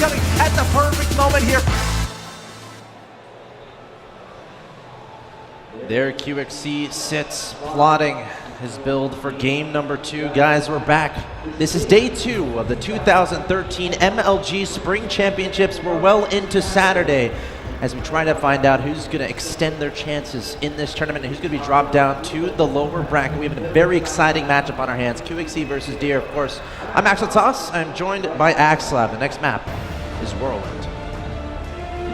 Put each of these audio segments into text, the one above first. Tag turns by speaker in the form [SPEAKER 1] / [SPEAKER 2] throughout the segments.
[SPEAKER 1] coming at the perfect moment here. There QXC sits plotting his build for game number 2. Guys, we're back. This is day 2 of the 2013 MLG Spring Championships. We're well into Saturday as we try to find out who's going to extend their chances in this tournament and who's going to be dropped down to the lower bracket. We have a very exciting matchup on our hands. QXC versus Deer, of course. I'm Axel Toss. I'm joined by Axlab. The next map is Whirlwind.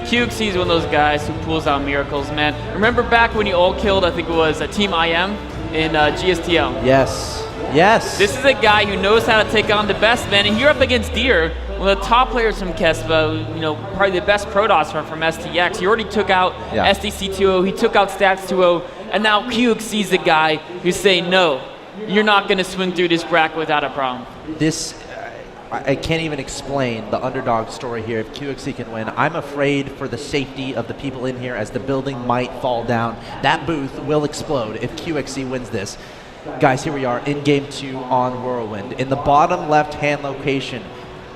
[SPEAKER 2] QXC is one of those guys who pulls out miracles, man. Remember back when you all killed, I think it was Team IM in GSTL?
[SPEAKER 1] Yes. Yes.
[SPEAKER 2] This is a guy who knows how to take on the best, man. And you're up against Deer, one of the top players from Kespa, you know, probably the best Protoss from STX. He already took out SDC 2.0, he took out Stats 2.0, and now QXC is the guy who's saying, no, you're not going to swing through this bracket without a problem.
[SPEAKER 1] I can't even explain the underdog story here if QXC can win. I'm afraid for the safety of the people in here as the building might fall down. That booth will explode if QXC wins this. Guys, here we are in game 2 on Whirlwind. In the bottom left-hand location,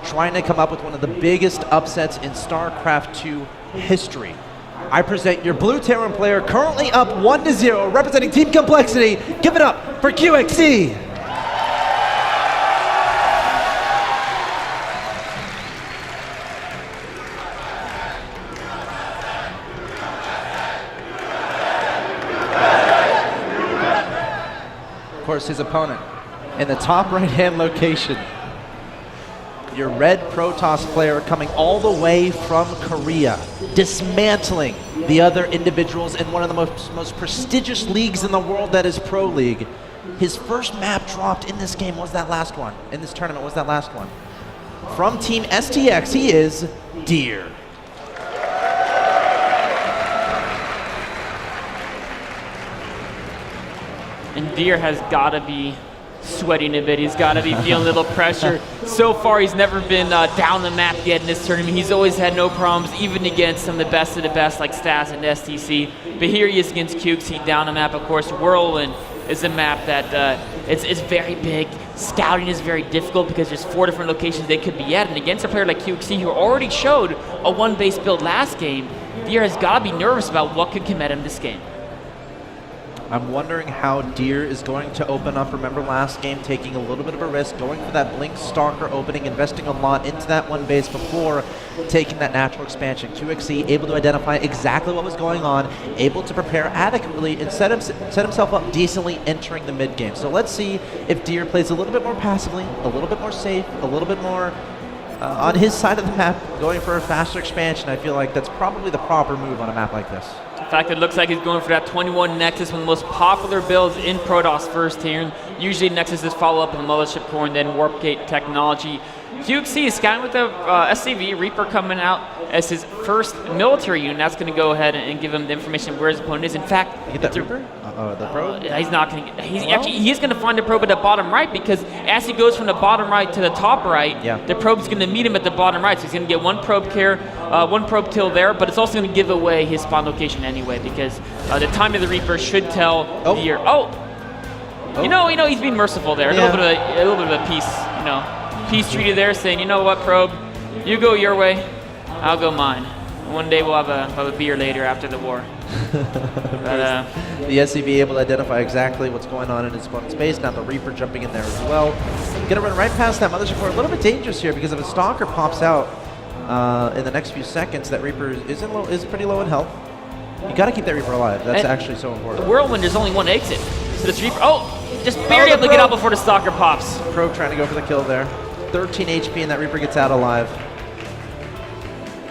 [SPEAKER 1] trying to come up with one of the biggest upsets in StarCraft 2 history. I present your Blue Terran player, currently up 1-0, representing Team Complexity. Give it up for QXC. Of course, his opponent in the top right-hand location, your red Protoss player coming all the way from Korea, dismantling the other individuals in one of the most prestigious leagues in the world, that is Pro League. His first map dropped in this game was that last one. In this tournament was that last one. From Team STX, he is Deer.
[SPEAKER 2] And Deer has got to be sweating a bit. He's got to be feeling a little pressure. So far, he's never been down the map yet in this tournament. He's always had no problems, even against some of the best like Stats and STC. But here he is against QXC down the map. Of course, Whirlwind is a map that it's very big. Scouting is very difficult because there's 4 different locations they could be at. And against a player like QXC, who already showed a 1-base build last game, Deer has got to be nervous about what could come at him this game.
[SPEAKER 1] I'm wondering how Deer is going to open up. Remember last game, taking a little bit of a risk, going for that Blink Stalker opening, investing a lot into that 1 base before taking that natural expansion. QXC able to identify exactly what was going on, able to prepare adequately, and set himself up decently entering the mid game. So let's see if Deer plays a little bit more passively, a little bit more safe, a little bit more on his side of the map, going for a faster expansion. I feel like that's probably the proper move on a map like this.
[SPEAKER 2] In fact, it looks like he's going for that 21 Nexus, one of the most popular builds in Protoss first here. Usually Nexus is follow up in the Mothership Core and then Warp Gate technology. QXC is scouting with the SCV, Reaper coming out as his first military unit. That's going to go ahead and give him the information where his opponent is. In fact,
[SPEAKER 1] you get that Reaper? The probe?
[SPEAKER 2] He's not going to. He's going to find the probe at the bottom right, because as he goes from the bottom right to the top right, the probe's going to meet him at the bottom right. So he's going to get 1 probe one probe kill there, but it's also going to give away his spawn location anyway, because the time of the Reaper should tell Deer. You know, he's being merciful there. A little bit of a peace treaty there, saying, you know what, probe, you go your way, I'll go mine. One day we'll have a beer later after the war. But,
[SPEAKER 1] the SCV able to identify exactly what's going on in his opponent's base. Now the Reaper jumping in there as well. Gonna run right past that Mothership Core. A little bit dangerous here, because if a Stalker pops out in the next few seconds, that Reaper is pretty low in health. You gotta keep that Reaper alive. That's actually so important.
[SPEAKER 2] The Whirlwind, there's only 1 exit. So this Reaper, just barely able to get out before the Stalker pops.
[SPEAKER 1] Probe trying to go for the kill there. 13 HP and that Reaper gets out alive.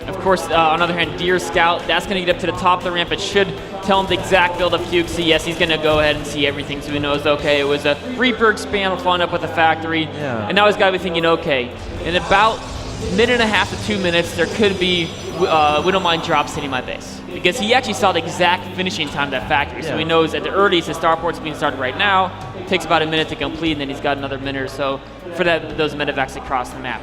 [SPEAKER 2] Of course, on the other hand, Deer Scout, that's going to get up to the top of the ramp. It should tell him the exact build of QXC. Yes, he's going to go ahead and see everything, so he knows, okay, it was a Reaper expand following up with a factory. And now he's got to be thinking, okay, in about a minute and a half to 2 minutes, there could be Widowmine drops hitting my base. Because he actually saw the exact finishing time of that factory. So he knows at the earliest, his starport's being started right now. It takes about a minute to complete, and then he's got another minute or so for those medevacs to cross the map.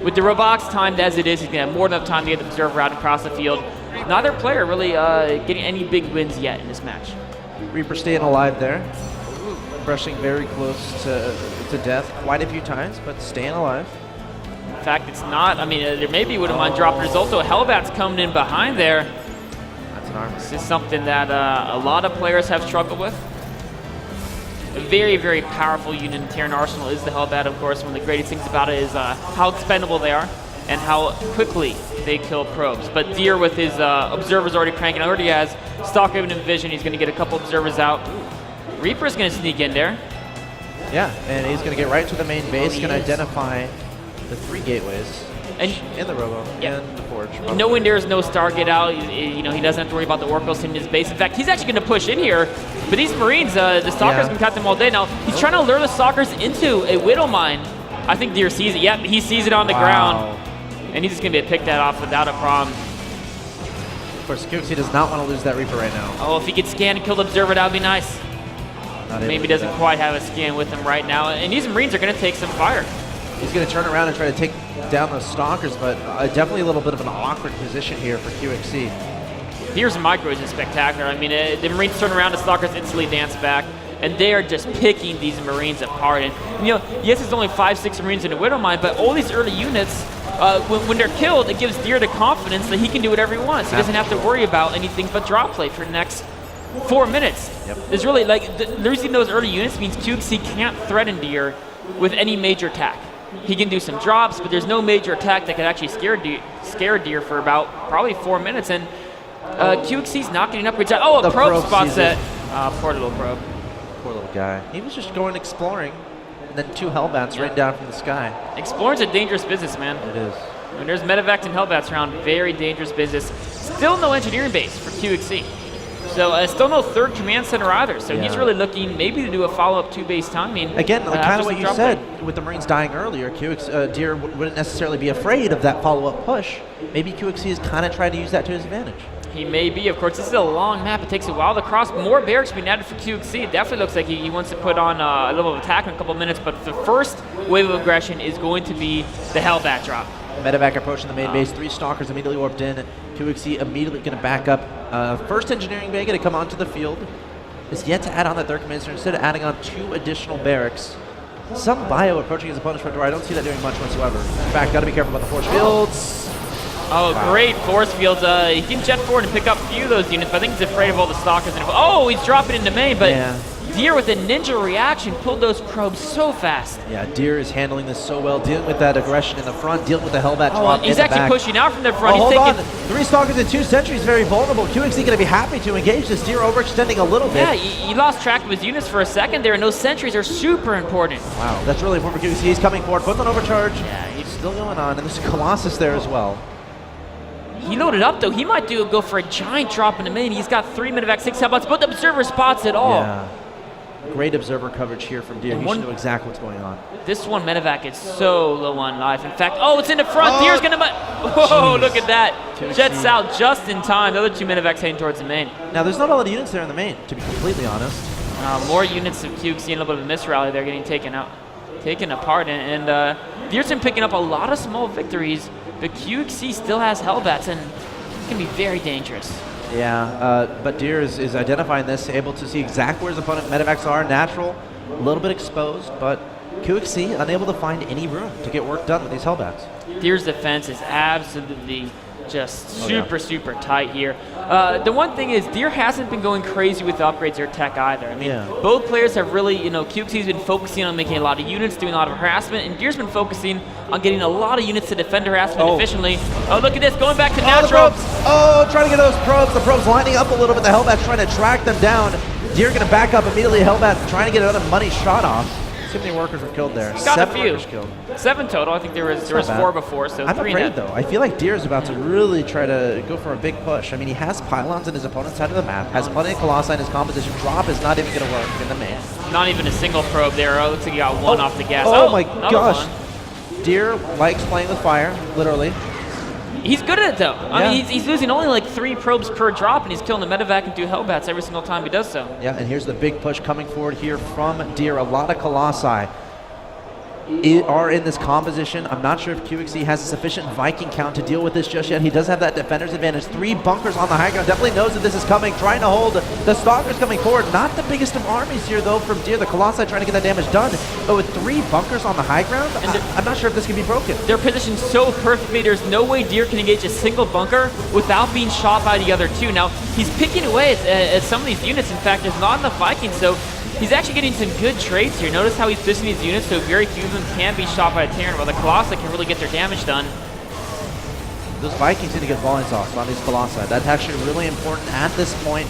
[SPEAKER 2] With the robotics timed as it is, he's going to have more than enough time to get the observer out across the field. Neither player really getting any big wins yet in this match.
[SPEAKER 1] Reaper staying alive there. Brushing very close to death quite a few times, but staying alive.
[SPEAKER 2] fact, it's not. I mean, there maybe wouldn't mind dropping. There's also Hellbat's coming in behind there.
[SPEAKER 1] That's an armor.
[SPEAKER 2] This is something that a lot of players have struggled with. A very, very powerful unit in Terran Arsenal is the Hellbat, of course. One of the greatest things about it is how expendable they are and how quickly they kill probes. But Deer, with his observers already cranking, already has Stalker and Vision. He's going to get a couple observers out. Reaper's going to sneak in there.
[SPEAKER 1] Yeah, and he's going to get right to the main base. Going to identify the 3 gateways
[SPEAKER 2] And
[SPEAKER 1] in the Robo and the Forge.
[SPEAKER 2] knowing there's no Stargate out, he doesn't have to worry about the Oracles in his base. In fact, he's actually going to push in here. But these Marines, the Stalkers can cut them all day. Now, he's trying to lure the Stalkers into a Widow Mine. I think Deer sees it. Yep, he sees it on the ground. And he's just going to be able to pick that off without a problem.
[SPEAKER 1] Of course, QXC does not want to lose that Reaper right now.
[SPEAKER 2] Oh, if he could scan and kill the Observer, that would be nice. Maybe doesn't quite have a scan with him right now. And these Marines are going to take some fire.
[SPEAKER 1] He's going to turn around and try to take down those Stalkers, but definitely a little bit of an awkward position here for QXC.
[SPEAKER 2] Here's Micro is spectacular. I mean, the Marines turn around, the Stalkers instantly dance back, and they are just picking these Marines apart. And yes, it's only 5-6 Marines in a Widow Mine, but all these early units, when they're killed, it gives Deer the confidence that he can do whatever he wants. He doesn't have to worry about anything but drop play for the next 4 minutes.
[SPEAKER 1] Yep.
[SPEAKER 2] It's really like losing those early units means QXC can't threaten Deer with any major attack. He can do some drops, but there's no major attack that can actually scare Deer for about probably 4 minutes. And QXC's not getting upgrades. Oh, a probe spot set. Poor little probe.
[SPEAKER 1] Poor little guy. He was just going exploring, and then 2 Hellbats rained down from the sky.
[SPEAKER 2] Exploring's a dangerous business, man.
[SPEAKER 1] It is.
[SPEAKER 2] When there's medevacs and Hellbats around, very dangerous business. Still no engineering base for QXC. So still no 3rd command center either. So he's really looking maybe to do a follow-up 2-base timing.
[SPEAKER 1] Again, kind of what you said with the Marines dying earlier, Deer wouldn't necessarily be afraid of that follow-up push. Maybe QXC is kind of trying to use that to his advantage.
[SPEAKER 2] He may be. Of course, this is a long map. It takes a while to cross. More barracks being added for QXC. It definitely looks like he wants to put on a level of attack in a couple of minutes. But the first wave of aggression is going to be the Hellbat drop.
[SPEAKER 1] Medevac approaching the main base. 3 Stalkers immediately warped in. QXC immediately going to back up. First engineering bay going to come onto the field. Is yet to add on that 3rd command center. Instead of adding on 2 additional barracks. Some bio approaching his opponent's front door. I don't see that doing much whatsoever. In fact, got to be careful about the force fields.
[SPEAKER 2] Oh, wow. Great force fields. He can jet forward and pick up a few of those units, but I think he's afraid of all the Stalkers. Oh, he's dropping into main, but Deer with a ninja reaction pulled those probes so fast. Yeah,
[SPEAKER 1] Deer is handling this so well, dealing with that aggression in the front, dealing with the Hellbat drop
[SPEAKER 2] he's actually pushing out from the front.
[SPEAKER 1] Hold on. 3 Stalkers and 2 Sentries, very vulnerable. QXC going to be happy to engage this. Deer overextending a little bit.
[SPEAKER 2] Yeah, he lost track of his units for a second there, and those Sentries are super important.
[SPEAKER 1] Wow, that's really important for QXC. He's coming forward, puts on overcharge. Yeah, he's still going on, and there's a Colossus there as well.
[SPEAKER 2] He loaded up, though. He might go for a giant drop in the main. He's got 3 medevac, 6 Hellbats, but the observer spots it all.
[SPEAKER 1] Yeah. Great observer coverage here from Deer. He should know exactly what's going on.
[SPEAKER 2] This one medevac is so low on life. In fact, it's in the front. Deer's going to... Whoa, look at that. Jets out just in time. The other 2 medevacs heading towards the main.
[SPEAKER 1] Now, there's not a lot of units there in the main, to be completely honest.
[SPEAKER 2] More units of QXC and a little bit of a misrally. They're getting taken apart. And Deer's been picking up a lot of small victories. But QXC still has Hellbats, and it can be very dangerous.
[SPEAKER 1] Yeah, but Deer is identifying this, able to see exactly where his opponent medevacs are. Natural, a little bit exposed, but QXC unable to find any room to get work done with these Hellbats.
[SPEAKER 2] Deer's defense is absolutely just super tight here. The one thing is Deer hasn't been going crazy with the upgrades or tech either. I mean, both players have really, QXC's been focusing on making a lot of units, doing a lot of harassment, and Deer's been focusing on getting a lot of units to defend harassment efficiently. Oh, look at this, going back to natural.
[SPEAKER 1] Trying to get those probes. The probes lining up a little bit. The Hellbat's trying to track them down. Deer going to back up immediately. Hellbat trying to get another money shot off. Too many workers were killed there.
[SPEAKER 2] Got
[SPEAKER 1] 7
[SPEAKER 2] a few.
[SPEAKER 1] workers killed.
[SPEAKER 2] 7 total. I think there was 4 before, so
[SPEAKER 1] I'm
[SPEAKER 2] 3
[SPEAKER 1] afraid,
[SPEAKER 2] net.
[SPEAKER 1] though. I feel like Deer is about to really try to go for a big push. I mean, he has pylons in his opponent's side of the map, has plenty of Colossi in his composition. Drop is not even going to work in the main.
[SPEAKER 2] Not even a single probe there. Looks like he got 1 off the gas.
[SPEAKER 1] Oh my gosh.
[SPEAKER 2] One.
[SPEAKER 1] Deer likes playing with fire, literally.
[SPEAKER 2] He's good at it, though. I mean, he's losing only like 3 probes per drop, and he's killing the medevac and 2 Hellbats every single time he does so.
[SPEAKER 1] Yeah, and here's the big push coming forward here from Deer. A lot of Colossi. are in this composition. I'm not sure if QXC has a sufficient Viking count to deal with this just yet. He does have that defender's advantage. 3 bunkers on the high ground. Definitely knows that this is coming. Trying to hold. The Stalkers coming forward. Not the biggest of armies here, though, from Deer. The Colossi trying to get that damage done. But with 3 bunkers on the high ground, I'm not sure if this can be broken.
[SPEAKER 2] They're positioned so perfectly. There's no way Deer can engage a single bunker without being shot by the other 2. Now, he's picking away at some of these units. In fact, there's not enough Vikings, so he's actually getting some good trades here. Notice how he's positioning these units so very few of them can be shot by a Terran, while the Colossi can really get their damage done.
[SPEAKER 1] Those Vikings need to get volley sauce on these Colossi. That's actually really important at this point.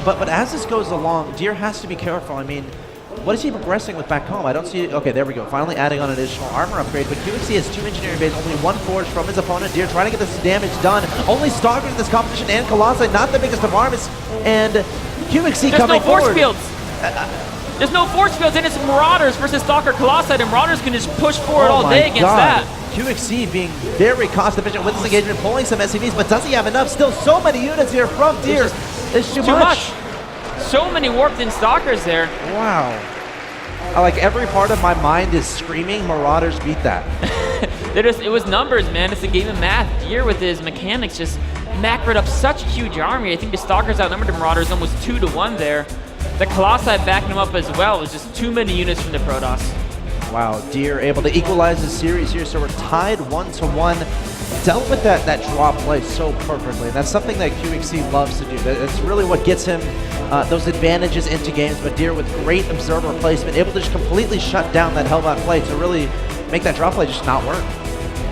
[SPEAKER 1] But as this goes along, Deer has to be careful. I mean, what is he progressing with back home? I don't see. Okay, there we go. Finally adding on an additional armor upgrade. But QXC has 2 engineering bays, only 1 forge from his opponent. Deer trying to get this damage done. Only Stalkers in this competition and Colossi, not the biggest of armies. And QXC
[SPEAKER 2] There's
[SPEAKER 1] coming
[SPEAKER 2] no force
[SPEAKER 1] forward.
[SPEAKER 2] fields. There's no force fields, and it's Marauders versus Stalker Colossi, and Marauders can just push forward all day against that.
[SPEAKER 1] QXC being very cost efficient with this engagement, pulling some SCVs, but does he have enough? Still so many units here from Deer. It's too much.
[SPEAKER 2] So many warped in Stalkers there.
[SPEAKER 1] Wow. Like every part of my mind is screaming, Marauders beat that.
[SPEAKER 2] It was numbers, man. It's a game of math. Deer with his mechanics just macroed up such a huge army. I think the Stalkers outnumbered the Marauders almost 2-1 there. The Colossi backing him up as well. It was just too many units from the Protoss. Wow,
[SPEAKER 1] Deer able to equalize the series here, so we're tied 1-1. Dealt with that draw play so perfectly, and that's something that QXC loves to do. That's really what gets him those advantages into games, but Deer with great observer placement, able to just completely shut down that Hellbound play to really make that draw play just not work.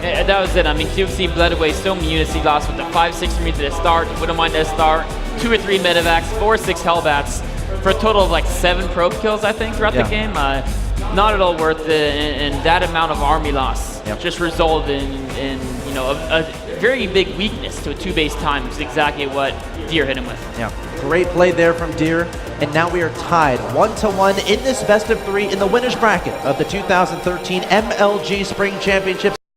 [SPEAKER 2] Yeah, that was it. I mean, QXC bled away so many units. He lost with the 5-6 from me to the start, Wouldn't mind at start, 2 or 3 medevacs, 4 or 6 Hellbats, for a total of like 7 probe kills, I think, throughout the game. Not at all worth it, and that amount of army loss just resulted in you know, a very big weakness to a 2-base time, which is exactly what Deer hit him with.
[SPEAKER 1] Yeah, great play there from Deer, and now we are tied 1-1 in this best of 3 in the winners bracket of the 2013 MLG Spring Championships.